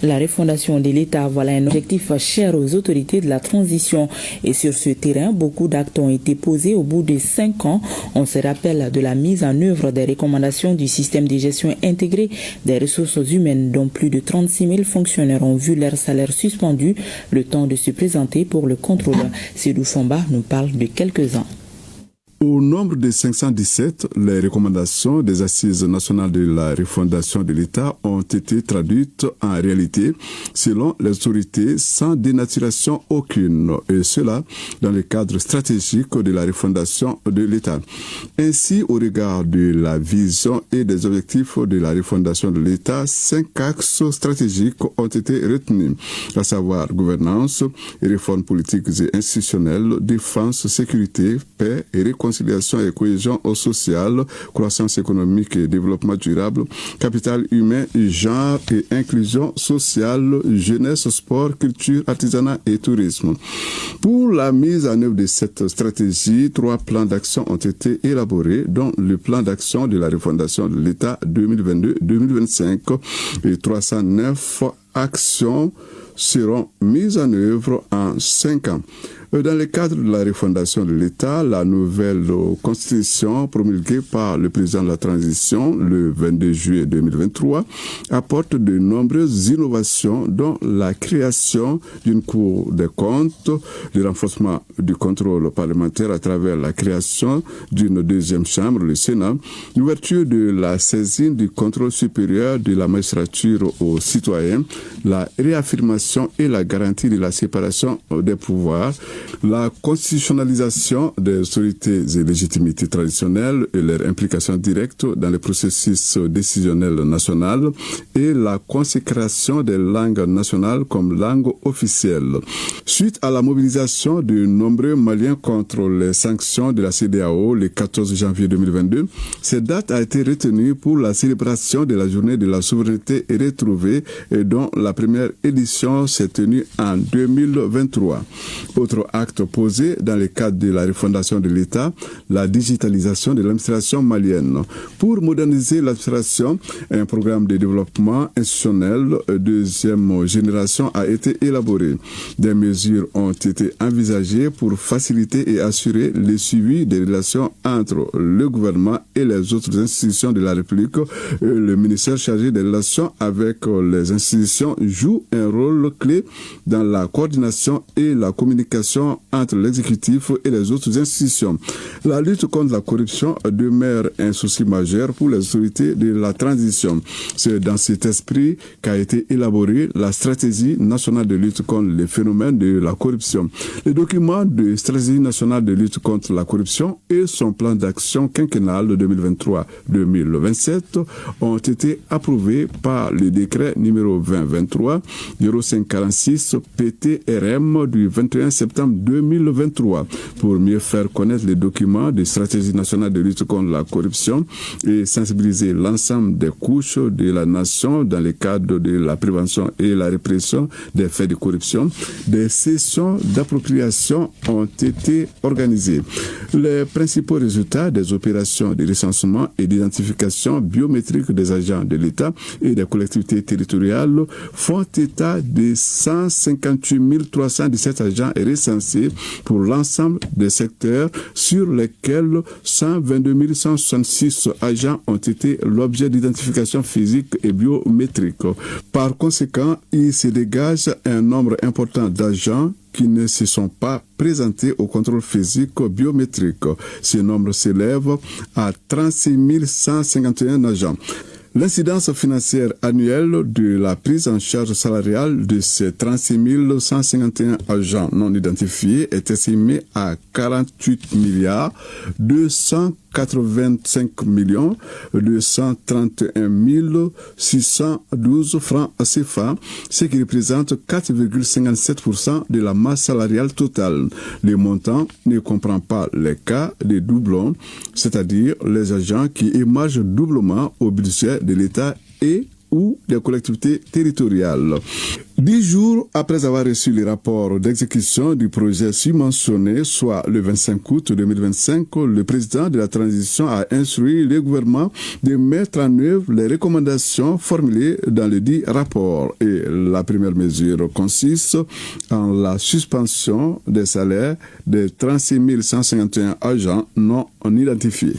La refondation de l'État, voilà un objectif cher aux autorités de la transition. Et sur ce terrain, beaucoup d'actes ont été posés au bout de 5 ans. On se rappelle de la mise en œuvre des recommandations du système de gestion intégrée des ressources humaines, dont plus de 36 000 fonctionnaires ont vu leur salaire suspendu, le temps de se présenter pour le contrôle. Sédou Fomba nous parle de quelques-uns. Au nombre de 517, les recommandations des Assises nationales de la refondation de l'État ont été traduites en réalité, selon les autorités, sans dénaturation aucune, et cela dans le cadre stratégique de la refondation de l'État. Ainsi, au regard de la vision et des objectifs de la refondation de l'État, 5 axes stratégiques ont été retenus, à savoir gouvernance, réformes politiques et institutionnelles, défense, sécurité, paix et réconciliation et cohésion sociale, croissance économique et développement durable, capital humain, genre et inclusion sociale, jeunesse, sport, culture, artisanat et tourisme. Pour la mise en œuvre de cette stratégie, 3 plans d'action ont été élaborés, dont le plan d'action de la refondation de l'État 2022-2025 et 309 actions seront mises en œuvre en 5 ans. Dans le cadre de la refondation de l'État, la nouvelle constitution promulguée par le président de la transition le 22 juillet 2023 apporte de nombreuses innovations, dont la création d'une Cour des comptes, le renforcement du contrôle parlementaire à travers la création d'une deuxième chambre, le Sénat, l'ouverture de la saisine du contrôle supérieur de la magistrature aux citoyens, la réaffirmation et la garantie de la séparation des pouvoirs, la constitutionnalisation des autorités et légitimités traditionnelles et leur implication directe dans le processus décisionnel national et la consécration des langues nationales comme langue officielle. Suite à la mobilisation de nombreux Maliens contre les sanctions de la CEDEAO le 14 janvier 2022, cette date a été retenue pour la célébration de la journée de la souveraineté retrouvée et dont la première édition s'est tenue en 2023. Autre acte posé dans le cadre de la refondation de l'État, la digitalisation de l'administration malienne. Pour moderniser l'administration, un programme de développement institutionnel deuxième génération a été élaboré. Des mesures ont été envisagées pour faciliter et assurer le suivi des relations entre le gouvernement et les autres institutions de la République. Le ministère chargé des relations avec les institutions joue un rôle clé dans la coordination et la communication entre l'exécutif et les autres institutions. La lutte contre la corruption demeure un souci majeur pour les autorités de la transition. C'est dans cet esprit qu'a été élaborée la stratégie nationale de lutte contre les phénomènes de la corruption. Les documents de stratégie nationale de lutte contre la corruption et son plan d'action quinquennal de 2023-2027 ont été approuvés par le décret numéro 2023 0546 PTRM du 21 septembre 2023 pour mieux faire connaître les documents de stratégie nationale de lutte contre la corruption et sensibiliser l'ensemble des couches de la nation dans le cadre de la prévention et la répression des faits de corruption. Des sessions d'appropriation ont été organisées. Les principaux résultats des opérations de recensement et d'identification biométrique des agents de l'État et des collectivités territoriales font état de 158 317 agents recensés pour l'ensemble des secteurs sur lesquels 122 166 agents ont été l'objet d'identification physique et biométrique. Par conséquent, il se dégage un nombre important d'agents qui ne se sont pas présentés au contrôle physique biométrique. Ce nombre s'élève à 36 151 agents. L'incidence financière annuelle de la prise en charge salariale de ces 36 151 agents non identifiés est estimée à 48 milliards 285 231 612 francs CFA, ce qui représente 4,57% de la masse salariale totale. Le montant ne comprend pas les cas de doublons, c'est-à-dire les agents qui émargent doublement au budget de l'État et ou des collectivités territoriales. 10 jours après avoir reçu les rapports d'exécution du projet subventionné, soit le 25 août 2025, le président de la transition a instruit le gouvernement de mettre en œuvre les recommandations formulées dans le dit rapport. Et la première mesure consiste en la suspension des salaires des 36 151 agents non identifiés.